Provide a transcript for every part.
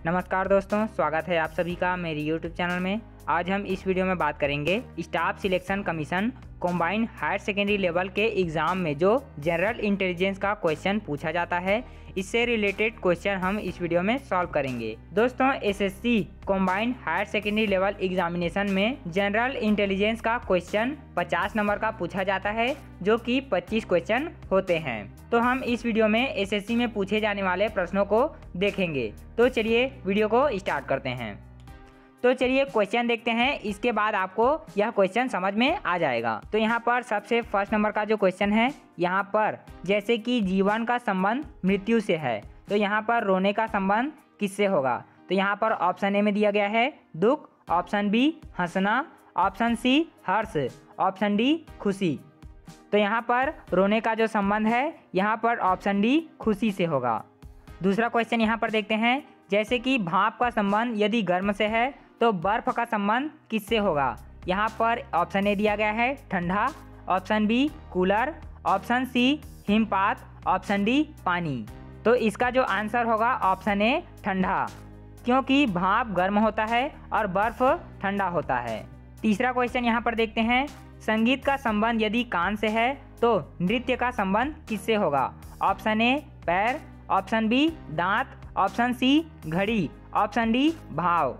नमस्कार दोस्तों, स्वागत है आप सभी का मेरी YouTube चैनल में। आज हम इस वीडियो में बात करेंगे staff selection commission combined higher secondary level के एग्ज़ाम में जो जनरल इंटेलिजेंस का क्वेश्चन पूछा जाता है, इससे रिलेटेड क्वेश्चन हम इस वीडियो में सॉल्व करेंगे। दोस्तों, SSC combined higher secondary level examination में जनरल इंटेलिजेंस का क्वेश्चन 50 नंबर का पूछा जाता है, जो कि 25 क्वेश्चन होते हैं। तो हम इस वीडियो में एसएससी में पूछे जाने वाले प्रश्नों को देखेंगे। तो चलिए वीडियो को स्टार्ट करते हैं। तो चलिए क्वेश्चन देखते हैं, इसके बाद आपको यह क्वेश्चन समझ में आ जाएगा। तो यहाँ पर सबसे फर्स्ट नंबर का जो क्वेश्चन है, यहाँ पर जैसे कि जीवन का संबंध मृत्यु से है, तो यहाँ पर रोने का संबंध किससे होगा? तो यहाँ पर ऑप्शन ए में दिया गया है दुख, ऑप्शन बी हंसना, ऑप्शन सी हर्ष, ऑप्शन डी खुशी। तो यहाँ पर रोने का जो संबंध है, यहाँ पर ऑप्शन डी खुशी से होगा। दूसरा क्वेश्चन यहाँ पर देखते हैं, जैसे कि भाप का संबंध यदि गर्म से है तो बर्फ का संबंध किससे होगा? यहाँ पर ऑप्शन ए दिया गया है ठंडा, option B cooler, option C हिमपात, ऑप्शन डी पानी। तो इसका जो आंसर होगा ऑप्शन ए ठंडा, क्योंकि भाप गर्म होता है और बर्फ ठंडा होता है। तीसरा क्वेश्चन यहाँ पर देखते हैं, संगीत का संबंध यदि कान से है तो नृत्य का संबंध किससे होगा? ऑप्शन ए पैर, ऑप्शन बी दांत, ऑप्शन सी घड़ी, ऑप्शन डी भाव।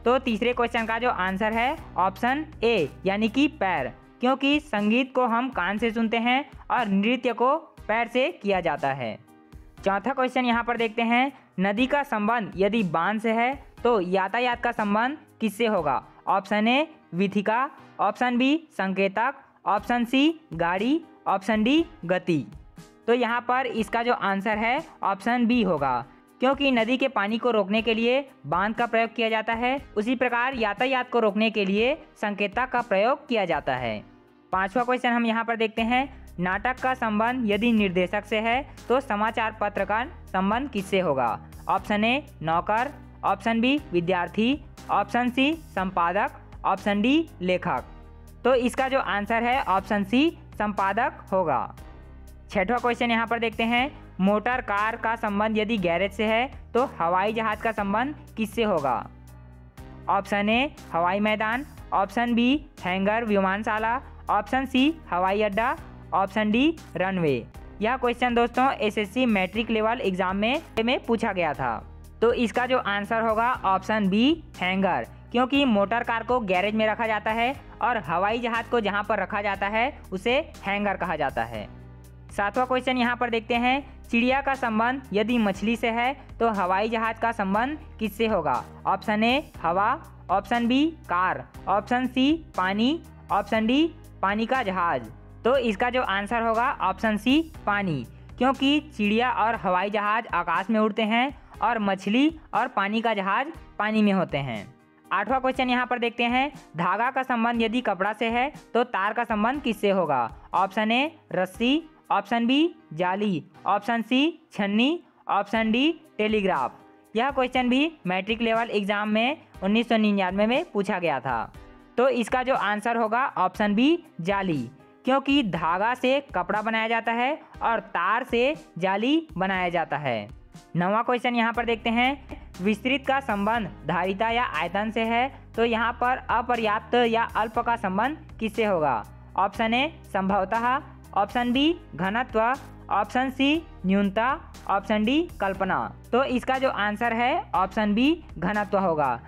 तो तीसरे क्वेश्चन का जो आंसर है ऑप्शन ए यानी कि पैर, क्योंकि संगीत को हम कान से सुनते हैं और नृत्य को पैर से किया जाता है। चौथा क्वेश्चन यहाँ पर देखते हैं, नदी का संबंध यदि बांध से है तो यातायात का संबंध किससे होगा? ऑप्शन ए विथिका, ऑप्शन बी संकेतक, ऑप्शन सी गाड़ी, ऑप्शन डी गति। तो यहाँ पर इसका जो आंसर है ऑप्शन बी होगा, क्योंकि नदी के पानी को रोकने के लिए बांध का प्रयोग किया जाता है, उसी प्रकार यातायात को रोकने के लिए संकेतक का प्रयोग किया जाता है। पांचवा क्वेश्चन हम यहाँ पर देखते हैं, नाटक का संबंध यदि निर्देशक से है तो समाचार पत्र का संबंध किससे होगा? ऑप्शन ए नौकर, ऑप्शन बी विद्यार्थी, ऑप्शन सी संपादक, ऑप्शन डी लेखक। तो इसका जो आंसर है ऑप्शन सी संपादक होगा। छठवां क्वेश्चन यहाँ पर देखते हैं, मोटर कार का संबंध यदि गैरेज से है तो हवाई जहाज का संबंध किससे होगा? ऑप्शन ए हवाई मैदान, ऑप्शन बी हैंगर विमानशाला, ऑप्शन सी हवाई अड्डा, ऑप्शन डी रनवे। यह क्वेश्चन दोस्तों एसएससी मैट्रिक लेवल एग्जाम में पूछा गया था। तो इसका जो आंसर होगा ऑप्शन बी हैंगर, क्योंकि मोटर कार को गैरेज में रखा जाता है और हवाई जहाज को जहाँ पर रखा जाता है उसे हैंगर कहा जाता है। सातवां क्वेश्चन यहाँ पर देखते हैं, चिड़िया का संबंध यदि मछली से है तो हवाई जहाज का संबंध किससे होगा? ऑप्शन ए हवा, option B car, option C पानी, ऑप्शन डी पानी का जहाज। तो इसका जो आंसर होगा ऑप्शन सी पानी, क्योंकि चिड़िया और हवाई जहाज आकाश में उड़ते हैं और मछली और पानी का जहाज पानी में होते हैं। आठवां क्वेश्चन यहाँ पर देखते हैं, धागा का संबंध यदि कपड़ा से है तो तार का संबंध किससे होगा? ऑप्शन ए रस्सी, ऑप्शन बी जाली, ऑप्शन सी छन्नी, ऑप्शन डी टेलीग्राफ। यह क्वेश्चन भी मैट्रिक लेवल एग्जाम में 1999 में पूछा गया था। तो इसका जो आंसर होगा ऑप्शन बी जाली, क्योंकि धागा से कपड़ा बनाया जाता है और तार से जाली बनाया जाता है। नौवां क्वेश्चन यहाँ पर देखते हैं, विस्तृत का संबंध धारिता या आयतन से है तो यहाँ पर अपर्याप्त या अल्प का संबंध किससे होगा? ऑप्शन ए संभवतः, ऑप्शन बी घनत्व, ऑप्शन सी न्यूनता, ऑप्शन डी कल्पना। तो इसका जो आंसर है ऑप्शन बी घनत्व होगा।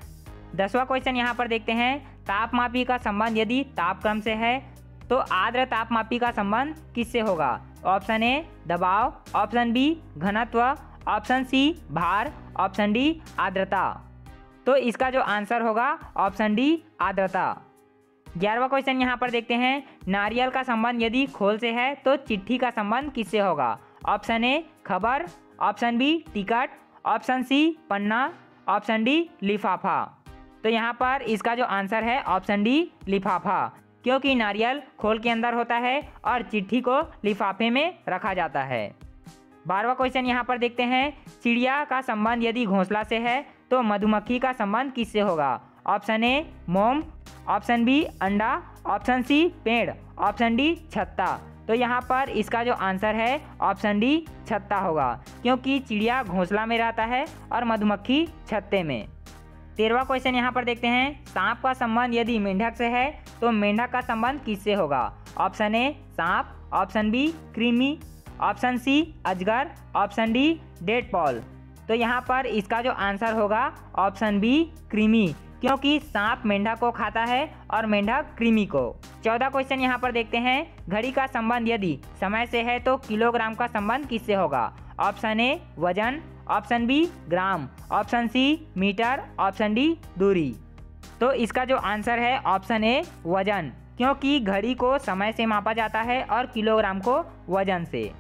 10वां क्वेश्चन यहाँ पर देखते हैं, तापमापी का संबंध यदि तापक्रम से है तो आर्द्र तापमापी का संबंध किससे होगा? ऑप्शन ए दबाव, ऑप्शन बी घनत्व, ऑप्शन सी भार, ऑप्शन डी आर्द्रता। तो इसका जो आंसर होगा ऑप्शन डी आर्द्रता। 11वां क्वेश्चन यहाँ पर देखते हैं, नारियल का संबंध यदि खोल से है तो चिट्ठी का संबंध किससे होगा? ऑप्शन ए खबर, option B ticket, option C पन्ना, ऑप्शन डी लिफाफा। तो यहाँ पर इसका जो आंसर है ऑप्शन डी लिफाफा, क्योंकि नारियल खोल के अंदर होता है और चिट्ठी को लिफाफे में रखा जाता है। 12वां क्वेश्चन यहाँ पर देखते हैं, चिड़िया का संबंध यदि घोंसला से है तो मधुमक्खी का संबंध किससे होगा? ऑप्शन ए मोम, ऑप्शन बी अंडा, ऑप्शन सी पेड़, ऑप्शन डी छत्ता। तो यहाँ पर इसका जो आंसर है ऑप्शन डी छत्ता होगा, क्योंकि चिड़िया घोंसला में रहता है और मधुमक्खी छत्ते में। 13वां क्वेश्चन यहाँ पर देखते हैं, सांप का संबंध यदि मेंढक से है तो मेंढक का संबंध किससे होगा? ऑप्शन ए सांप, ऑप्शन बी कृमि, ऑप्शन सी अजगर, ऑप्शन डी डेडपॉल। तो यहाँ पर इसका जो आंसर होगा ऑप्शन बी कृमि, क्योंकि सांप मेंढक को खाता है और मेंढक कृमि को। 14 क्वेश्चन यहाँ पर देखते हैं, घड़ी का संबंध यदि समय से है तो किलोग्राम का संबंध किससे होगा? ऑप्शन ए वजन, option B gram, option C metre, option D दूरी। तो इसका जो आंसर है ऑप्शन ए वजन, क्योंकि घड़ी को समय से मापा जाता है और किलोग्राम को वजन से।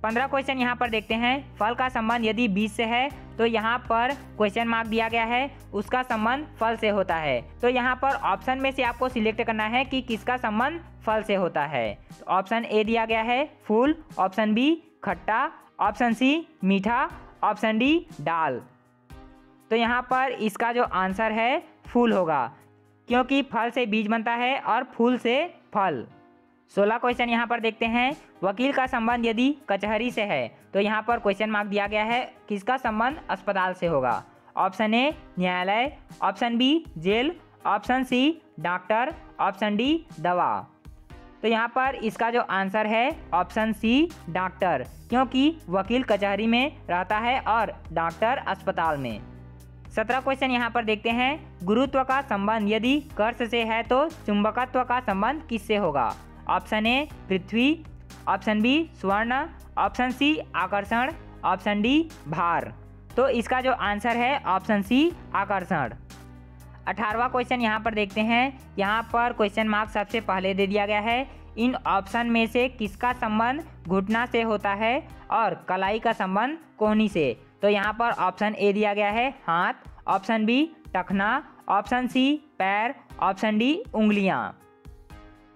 15 क्वेश्चन यहाँ पर देखते हैं, फल का संबंध यदि बीज से है तो यहाँ पर क्वेश्चन मार्क दिया गया है, उसका संबंध फल से होता है। तो यहाँ पर ऑप्शन में से आपको सिलेक्ट करना है कि किसका संबंध फल से होता है। तो ऑप्शन ए दिया गया है फूल, ऑप्शन बी खट्टा, ऑप्शन सी मीठा, ऑप्शन डी दाल। तो यहाँ पर इसका जो आंसर है फूल होगा, क्योंकि फल से बीज बनता है और फूल से फल। 16 क्वेश्चन यहाँ पर देखते हैं, वकील का संबंध यदि कचहरी से है तो यहाँ पर क्वेश्चन मार्क दिया गया है, किसका संबंध अस्पताल से होगा? ऑप्शन ए न्यायालय, ऑप्शन बी जेल, option C doctor, option D दवा। तो यहाँ पर इसका जो आंसर है ऑप्शन सी डॉक्टर, क्योंकि वकील कचहरी में रहता है और डॉक्टर अस्पताल में। 17 क्वेश्चन यहाँ पर देखते हैं, गुरुत्व का संबंध यदि कर्ष से है तो चुंबकत्व का संबंध किससे होगा? ऑप्शन ए पृथ्वी, ऑप्शन बी स्वर्ण, ऑप्शन सी आकर्षण, ऑप्शन डी भार। तो इसका जो आंसर है ऑप्शन सी आकर्षण। 18वां क्वेश्चन यहाँ पर देखते हैं, यहाँ पर क्वेश्चन मार्क सबसे पहले दे दिया गया है, इन ऑप्शन में से किसका संबंध घुटना से होता है और कलाई का संबंध कोहनी से? तो यहाँ पर ऑप्शन ए दिया गया है हाथ, ऑप्शन बी टखना, ऑप्शन सी पैर, ऑप्शन डी उंगलियाँ।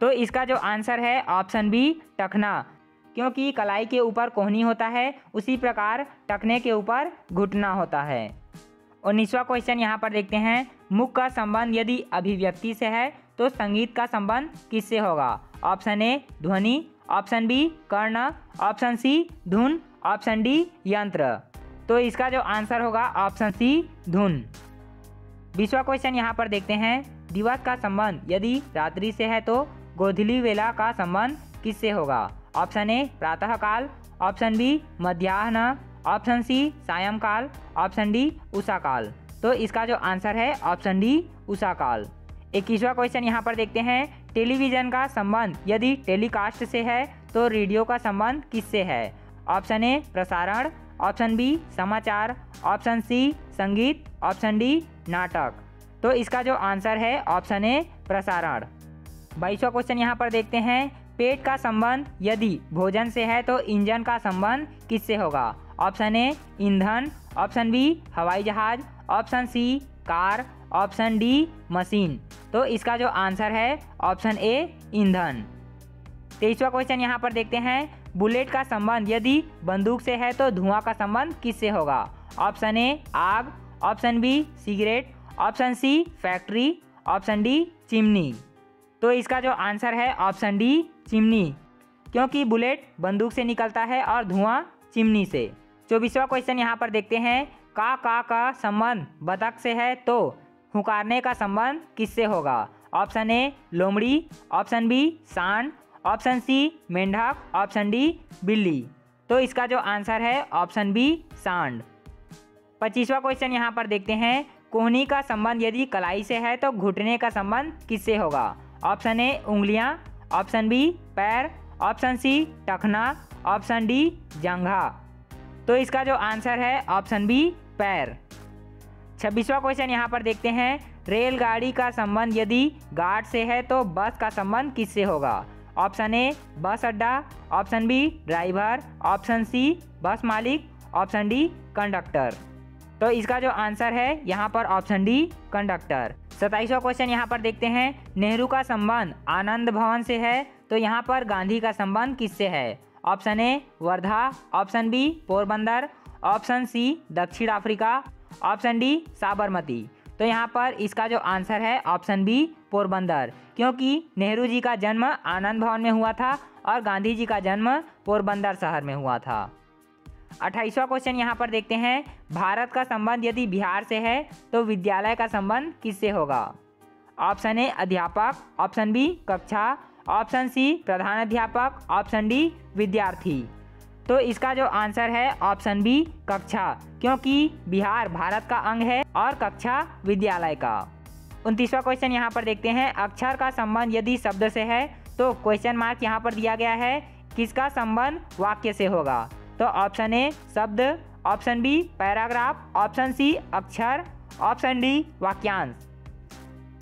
तो इसका जो आंसर है ऑप्शन बी टखना, क्योंकि कलाई के ऊपर कोहनी होता है, उसी प्रकार टखने के ऊपर घुटना होता है। 19वां क्वेश्चन यहाँ पर देखते हैं, मुख का संबंध यदि अभिव्यक्ति से है तो संगीत का संबंध किससे होगा? ऑप्शन ए ध्वनि, ऑप्शन बी कर्ण, ऑप्शन सी धुन, ऑप्शन डी यंत्र। तो इसका जो आंसर होगा ऑप्शन सी धुन। 20वां क्वेश्चन यहाँ पर देखते हैं, दिवस का संबंध यदि रात्रि से है तो गोधूली वेला का संबंध किससे होगा? ऑप्शन ए प्रातःकाल, ऑप्शन बी मध्याह्न, ऑप्शन सी सायंकाल, ऑप्शन डी उषाकाल। तो इसका जो आंसर है ऑप्शन डी उषाकाल। 21वां क्वेश्चन यहाँ पर देखते हैं, टेलीविज़न का संबंध यदि टेलीकास्ट से है तो रेडियो का संबंध किससे है? ऑप्शन ए प्रसारण, ऑप्शन बी समाचार, ऑप्शन सी संगीत, ऑप्शन डी नाटक। तो इसका जो आंसर है ऑप्शन ए प्रसारण। 22वां क्वेश्चन यहाँ पर देखते हैं, पेट का संबंध यदि भोजन से है तो इंजन का संबंध किससे होगा? ऑप्शन ए ईंधन, ऑप्शन बी हवाई जहाज, option C car, option D machine. तो इसका जो आंसर है ऑप्शन ए ईंधन। 23वां क्वेश्चन यहाँ पर देखते हैं, बुलेट का संबंध यदि बंदूक से है तो धुआं का संबंध किससे होगा? ऑप्शन ए आग, option B cigarette, option C factory, option D चिमनी। तो इसका जो आंसर है ऑप्शन डी चिमनी, क्योंकि बुलेट बंदूक से निकलता है और धुआं चिमनी से। 24वां क्वेश्चन यहाँ पर देखते हैं, का संबंध बतख से है तो हुंकारने का संबंध किससे होगा? ऑप्शन ए लोमड़ी, ऑप्शन बी सांड, ऑप्शन सी मेंढक, ऑप्शन डी बिल्ली। तो इसका जो आंसर है ऑप्शन बी सांड। 25वां क्वेश्चन यहाँ पर देखते हैं, कोहनी का संबंध यदि कलाई से है तो घुटने का संबंध किससे होगा? ऑप्शन ए उंगलियां, ऑप्शन बी पैर, ऑप्शन सी टखना, ऑप्शन डी जंघा। तो इसका जो आंसर है ऑप्शन बी पैर। 26वां क्वेश्चन यहाँ पर देखते हैं, रेलगाड़ी का संबंध यदि गार्ड से है तो बस का संबंध किससे होगा? ऑप्शन ए बस अड्डा, option B driver, option C bus मालिक, ऑप्शन डी कंडक्टर। तो इसका जो आंसर है यहाँ पर ऑप्शन डी कंडक्टर। 27वां क्वेश्चन यहाँ पर देखते हैं, नेहरू का संबंध आनंद भवन से है तो यहाँ पर गांधी का संबंध किससे है? Option A Wardha, option B Porbandar, option C दक्षिण अफ्रीका, ऑप्शन डी साबरमती। तो यहाँ पर इसका जो आंसर है ऑप्शन बी पोरबंदर, क्योंकि नेहरू जी का जन्म आनंद भवन में हुआ था और गांधी जी का जन्म पोरबंदर शहर में हुआ था। 28वां क्वेश्चन यहाँ पर देखते हैं, भारत का संबंध यदि बिहार से है तो विद्यालय का संबंध किससे होगा? ऑप्शन ए अध्यापक, ऑप्शन बी कक्षा, ऑप्शन सी प्रधानाध्यापक, ऑप्शन डी विद्यार्थी। तो इसका जो आंसर है ऑप्शन बी कक्षा, क्योंकि बिहार भारत का अंग है और कक्षा विद्यालय का। 29वां क्वेश्चन यहाँ पर देखते हैं, अक्षर का संबंध यदि शब्द से है तो क्वेश्चन मार्क यहाँ पर दिया गया है, किसका संबंध वाक्य से होगा? तो ऑप्शन ए शब्द, option B paragraph, option C अक्षर, ऑप्शन डी वाक्यांश।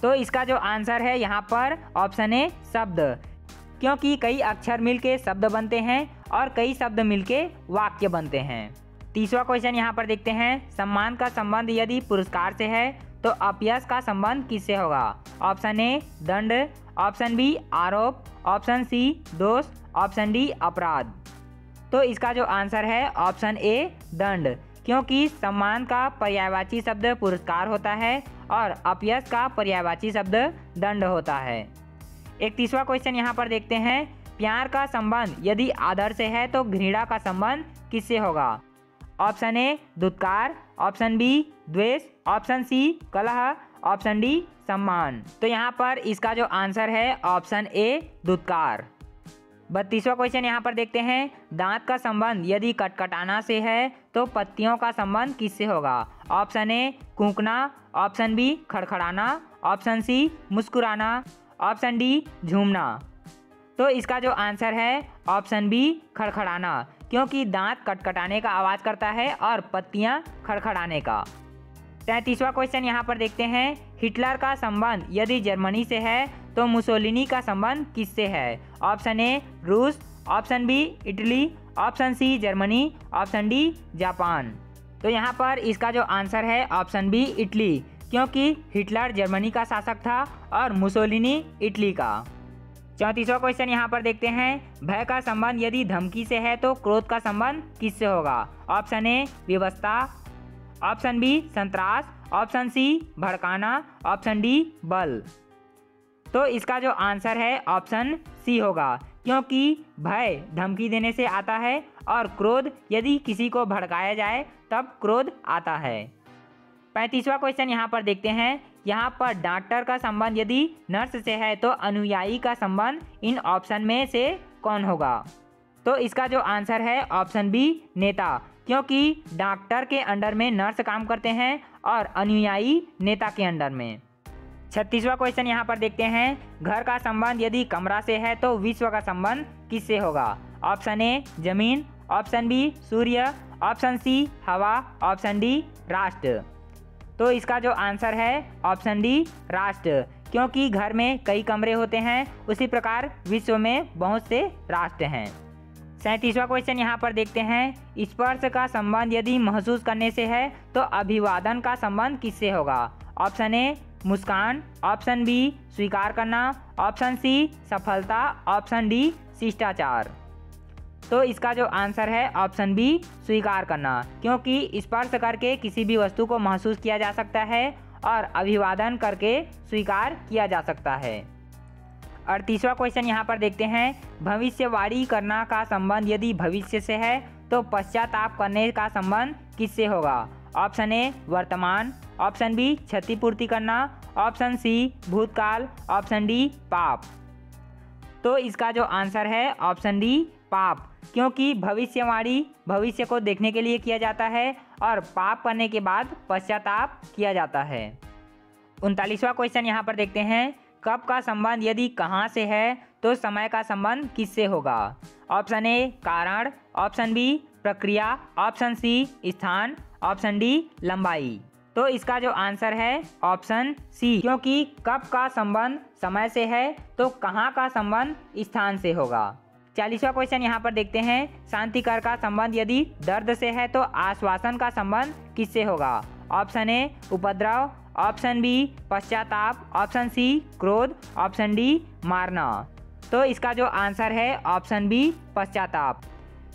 तो इसका जो आंसर है यहाँ पर ऑप्शन ए शब्द, क्योंकि कई अक्षर मिलके शब्द बनते हैं और कई शब्द मिलके वाक्य बनते हैं। 30वां क्वेश्चन यहाँ पर देखते हैं, सम्मान का संबंध यदि पुरस्कार से है तो अपयश का संबंध किससे होगा? ऑप्शन ए दंड, ऑप्शन बी आरोप, ऑप्शन सी दोष, ऑप्शन डी अपराध। तो इसका जो आंसर है ऑप्शन ए दंड, क्योंकि सम्मान का पर्यायवाची शब्द पुरस्कार होता है और अपयश का पर्यायवाची शब्द दंड होता है। 31वां क्वेश्चन यहाँ पर देखते हैं, प्यार का संबंध यदि आदर से है तो घृणा का संबंध किससे होगा? ऑप्शन ए दुत्कार, ऑप्शन बी द्वेष, ऑप्शन सी कलह, ऑप्शन डी सम्मान। तो यहाँ पर इसका जो आंसर है ऑप्शन ए दुत्कार। 32वां क्वेश्चन यहाँ पर देखते हैं, दांत का संबंध यदि कटकटाना से है तो पत्तियों का संबंध किससे होगा? ऑप्शन ए कूकना, ऑप्शन बी खड़खड़ाना, ऑप्शन सी मुस्कुराना, ऑप्शन डी झूमना। तो इसका जो आंसर है ऑप्शन बी खड़खड़ाना, क्योंकि दांत कटकटाने का आवाज़ करता है और पत्तियां खड़खड़ाने का। 33वां क्वेश्चन यहाँ पर देखते हैं, हिटलर का संबंध यदि जर्मनी से है तो मुसोलिनी का संबंध किससे है? ऑप्शन ए रूस, option B Italy, option C Germany, option D Japan. तो यहाँ पर इसका जो आंसर है ऑप्शन बी इटली, क्योंकि हिटलर जर्मनी का शासक था और मुसोलिनी इटली का। 34वां क्वेश्चन यहाँ पर देखते हैं, भय का संबंध यदि धमकी से है तो क्रोध का संबंध किससे होगा? ऑप्शन ए व्यवस्था, ऑप्शन बी संतरास, ऑप्शन सी भड़काना, ऑप्शन डी बल। तो इसका जो आंसर है ऑप्शन सी होगा, क्योंकि भय धमकी देने से आता है और क्रोध यदि किसी को भड़काया जाए तब क्रोध आता है। 35वां क्वेश्चन यहाँ पर देखते हैं, यहाँ पर डॉक्टर का संबंध यदि नर्स से है तो अनुयायी का संबंध इन ऑप्शन में से कौन होगा? तो इसका जो आंसर है ऑप्शन बी नेता, क्योंकि डॉक्टर के अंडर में नर्स काम करते हैं और अनुयायी नेता के अंडर में। 36वां क्वेश्चन यहाँ पर देखते हैं, घर का संबंध यदि कमरा से है तो विश्व का संबंध किससे होगा? ऑप्शन ए जमीन, ऑप्शन बी सूर्य, ऑप्शन सी हवा, ऑप्शन डी राष्ट्र। तो इसका जो आंसर है ऑप्शन डी राष्ट्र, क्योंकि घर में कई कमरे होते हैं, उसी प्रकार विश्व में बहुत से राष्ट्र हैं। 37वां क्वेश्चन यहाँ पर देखते हैं, स्पर्श का संबंध यदि महसूस करने से है तो अभिवादन का संबंध किससे होगा? ऑप्शन ए मुस्कान, ऑप्शन बी स्वीकार करना, ऑप्शन सी सफलता, ऑप्शन डी शिष्टाचार। तो इसका जो आंसर है ऑप्शन बी स्वीकार करना, क्योंकि स्पर्श करके किसी भी वस्तु को महसूस किया जा सकता है और अभिवादन करके स्वीकार किया जा सकता है। 38वां क्वेश्चन यहाँ पर देखते हैं, भविष्यवाणी करना का संबंध यदि भविष्य से है तो पश्चाताप करने का संबंध किससे होगा? ऑप्शन ए वर्तमान, ऑप्शन बी क्षतिपूर्ति करना, ऑप्शन सी भूतकाल, ऑप्शन डी पाप। तो इसका जो आंसर है ऑप्शन डी पाप, क्योंकि भविष्यवाणी भविष्य को देखने के लिए किया जाता है और पाप करने के बाद पश्चाताप किया जाता है। 39वां क्वेश्चन यहाँ पर देखते हैं, कब का संबंध यदि कहाँ से है तो समय का संबंध किससे होगा? ऑप्शन ए कारण, ऑप्शन बी प्रक्रिया, ऑप्शन सी स्थान, ऑप्शन डी लंबाई। तो इसका जो आंसर है ऑप्शन सी, क्योंकि कब का संबंध समय से है तो कहाँ का संबंध स्थान से होगा। 40वां क्वेश्चन यहाँ पर देखते हैं, शांतिकर का संबंध यदि दर्द से है तो आश्वासन का संबंध किससे होगा? ऑप्शन ए उपद्रव, ऑप्शन बी पश्चाताप, ऑप्शन सी क्रोध, ऑप्शन डी मारना। तो इसका जो आंसर है ऑप्शन बी पश्चाताप,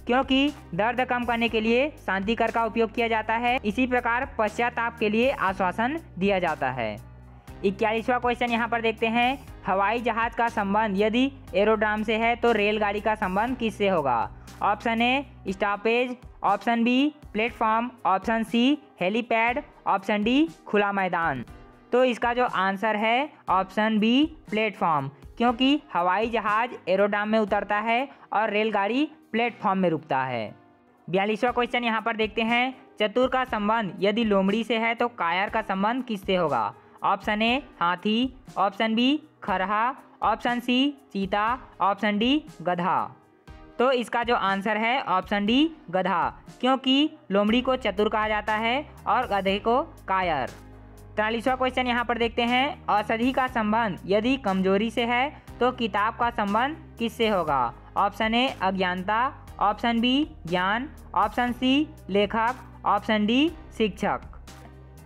क्योंकि दर्द कम करने के लिए शांतिकर का उपयोग किया जाता है, इसी प्रकार पश्चाताप के लिए आश्वासन दिया जाता है। 41वां क्वेश्चन यहाँ पर देखते हैं, हवाई जहाज का संबंध यदि एरोड्राम से है तो रेलगाड़ी का संबंध किससे होगा? Option A stoppage, option B platform, option C helipad, option D खुला मैदान। तो इसका जो आंसर है ऑप्शन बी प्लेटफॉर्म, क्योंकि हवाई जहाज एरोड्राम में उतरता है और रेलगाड़ी प्लेटफॉर्म में रुकता है। 42वां क्वेश्चन यहाँ पर देखते हैं, चतुर का संबंध यदि लोमड़ी से है तो कायर का संबंध किससे होगा? ऑप्शन ए हाथी, ऑप्शन बी खरहा, ऑप्शन सी चीता, ऑप्शन डी गधा। तो इसका जो आंसर है ऑप्शन डी गधा, क्योंकि लोमड़ी को चतुर कहा जाता है और गधे को कायर। 43वां क्वेश्चन यहाँ पर देखते हैं, औषधि का संबंध यदि कमजोरी से है तो किताब का संबंध किससे होगा? ऑप्शन ए अज्ञानता, ऑप्शन बी ज्ञान, ऑप्शन सी लेखक, ऑप्शन डी शिक्षक।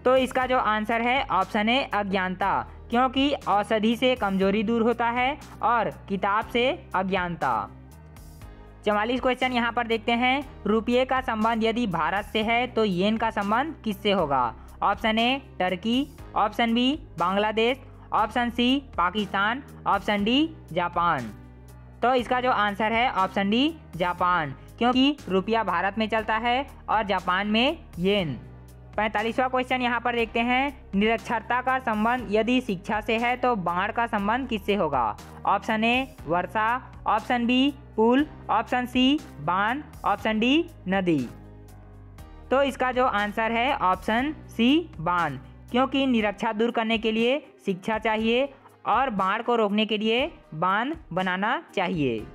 तो इसका जो आंसर है ऑप्शन ए अज्ञानता, क्योंकि औषधि से कमजोरी दूर होता है और किताब से अज्ञानता। 44 क्वेश्चन यहाँ पर देखते हैं, रुपये का संबंध यदि भारत से है तो येन का संबंध किससे होगा? Option A Turkey, option B Bangladesh, option C Pakistan, option D Japan. तो इसका जो आंसर है ऑप्शन डी जापान, क्योंकि रुपया भारत में चलता है और जापान में येन। 45वां क्वेश्चन यहाँ पर देखते हैं, निरक्षरता का संबंध यदि शिक्षा से है तो बाढ़ का संबंध किससे होगा? ऑप्शन ए वर्षा, ऑप्शन बी पुल, ऑप्शन सी बांध, ऑप्शन डी नदी। तो इसका जो आंसर है ऑप्शन सी बांध, क्योंकि निरक्षरता दूर करने के लिए शिक्षा चाहिए और बाढ़ को रोकने के लिए बांध बनाना चाहिए।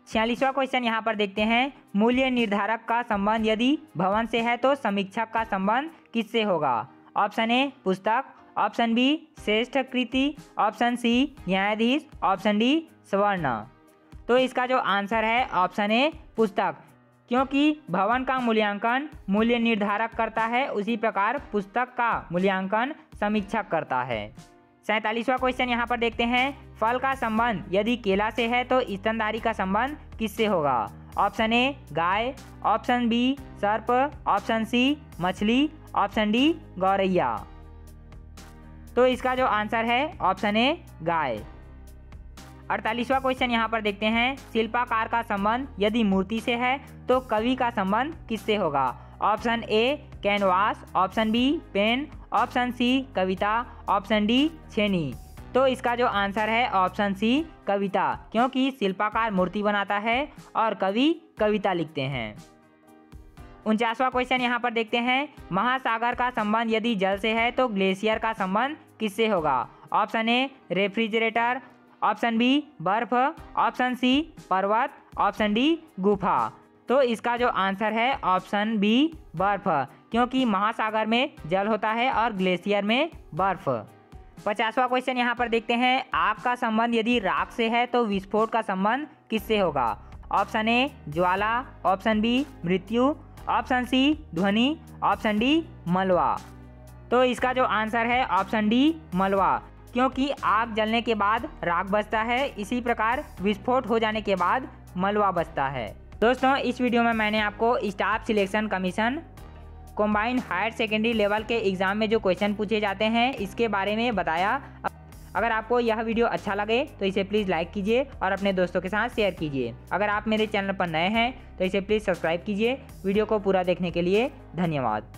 46वां क्वेश्चन यहाँ पर देखते हैं, मूल्य निर्धारक का संबंध यदि भवन से है तो समीक्षक का संबंध किससे होगा? ऑप्शन ए पुस्तक, ऑप्शन बी श्रेष्ठ कृति, ऑप्शन सी न्यायाधीश, ऑप्शन डी स्वर्ण। तो इसका जो आंसर है ऑप्शन ए पुस्तक, क्योंकि भवन का मूल्यांकन मूल्य निर्धारक करता है, उसी प्रकार पुस्तक का मूल्यांकन समीक्षक करता है। 47वां क्वेश्चन यहाँ पर देखते हैं, फल का संबंध यदि केला से है तो स्तनधारी का संबंध किससे होगा? ऑप्शन ए गाय, ऑप्शन बी सर्प, ऑप्शन सी मछली, ऑप्शन डी गौरैया। तो इसका जो आंसर है ऑप्शन ए गाय। 48वां क्वेश्चन यहाँ पर देखते हैं, शिल्पकार का संबंध यदि मूर्ति से है तो कवि का संबंध किससे होगा? Option A canvas, option B pen, option C कविता, ऑप्शन डी छेनी। तो इसका जो आंसर है ऑप्शन सी कविता, क्योंकि शिल्पकार मूर्ति बनाता है और कवि कविता लिखते हैं। 49वां क्वेश्चन यहाँ पर देखते हैं, महासागर का संबंध यदि जल से है तो ग्लेशियर का संबंध किससे होगा? Option A refrigerator, option B बर्फ, ऑप्शन सी पर्वत, ऑप्शन डी गुफा। तो इसका जो आंसर है ऑप्शन बी बर्फ, क्योंकि महासागर में जल होता है और ग्लेशियर में बर्फ। 50वां क्वेश्चन यहाँ पर देखते हैं, आग का संबंध यदि राख से है तो विस्फोट का संबंध किससे होगा? ऑप्शन ए ज्वाला, ऑप्शन बी मृत्यु, ऑप्शन सी ध्वनि, ऑप्शन डी मलबा। तो इसका जो आंसर है ऑप्शन डी मलबा, क्योंकि आग जलने के बाद राख बचता है, इसी प्रकार विस्फोट हो जाने के बाद मलबा बचता है। दोस्तों, इस वीडियो में मैंने आपको staff selection commission combined higher secondary level के एग्ज़ाम में जो क्वेश्चन पूछे जाते हैं इसके बारे में बताया। अगर आपको यह वीडियो अच्छा लगे तो इसे प्लीज़ लाइक कीजिए और अपने दोस्तों के साथ शेयर कीजिए। अगर आप मेरे चैनल पर नए हैं तो इसे प्लीज़ सब्सक्राइब कीजिए। वीडियो को पूरा देखने के लिए धन्यवाद।